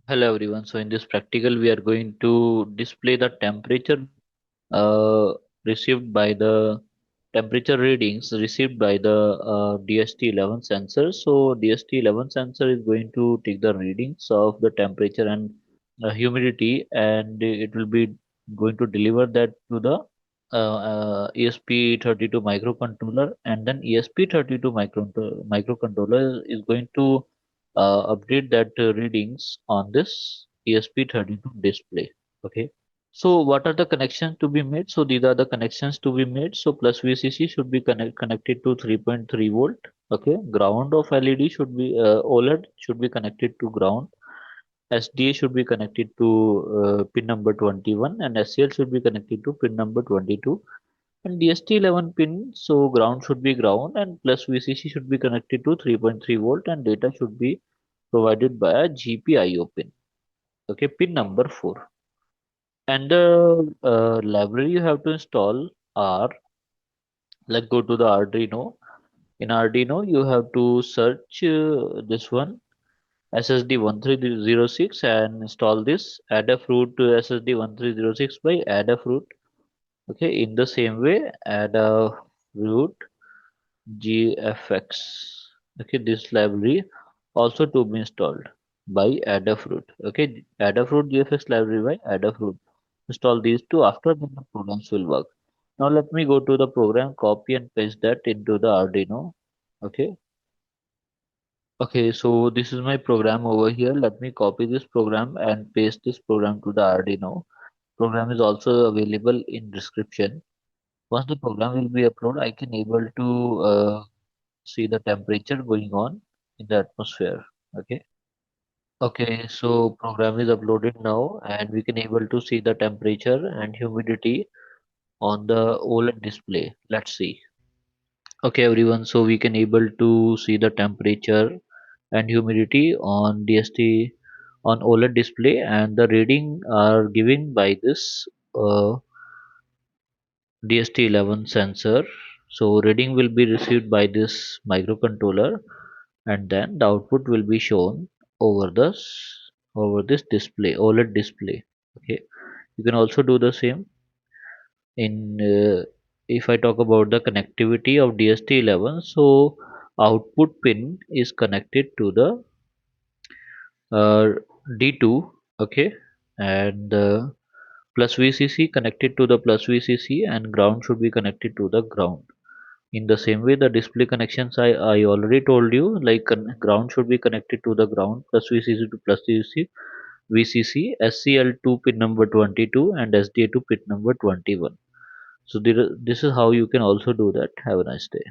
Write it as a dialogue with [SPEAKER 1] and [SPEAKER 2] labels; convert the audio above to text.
[SPEAKER 1] Hello everyone. So in this practical, we are going to display the temperature uh, received by the temperature readings received by the DHT11 sensor. So DHT11 sensor is going to take the readings of the temperature and humidity, and it will be going to deliver that to the ESP32 microcontroller, and then ESP32 microcontroller is going to update that readings on this ESP32 display. Okay. So what are the connections to be made? So these are the connections to be made. So plus VCC should be connected to 3.3 volt. Okay. Ground of LED should be OLED should be connected to ground. SDA should be connected to pin number 21, and SCL should be connected to pin number 22. And DST11 pin, so ground should be ground, and plus VCC should be connected to 3.3 volt, and data should be provided by a GPIO pin. Okay, pin number 4. And the library you have to install are, like, go to the Arduino. In Arduino, you have to search this one SSD1306 and install this Adafruit to SSD1306 by Adafruit. Okay, in the same way, Adafruit GFX. Okay, this library also to be installed by Adafruit. Okay, Adafruit GFX library by Adafruit. Install these two, after then the programs will work. Now let me go to the program, copy and paste that into the Arduino. Okay. Okay, so this is my program over here. Let me copy this program and paste this program to the Arduino. Program is also available in description. Once the program will be uploaded, I can able to see the temperature going on in the atmosphere. Okay. Okay, so program is uploaded now, and we can able to see the temperature and humidity on the OLED display. Let's see. Okay, everyone, so we can able to see the temperature and humidity on DST on OLED display, and the reading are given by this DHT11 sensor. So reading will be received by this microcontroller, and then the output will be shown over this display, OLED display. Okay, you can also do the same in if I talk about the connectivity of DHT11. So output pin is connected to the uh, D2. Okay, and plus VCC connected to the plus VCC, and ground should be connected to the ground. In the same way, the display connections I already told you, like ground should be connected to the ground, plus VCC to plus VCC, SCL2 pin number 22, and SDA2 pin number 21. So this is how you can also do that. Have a nice day.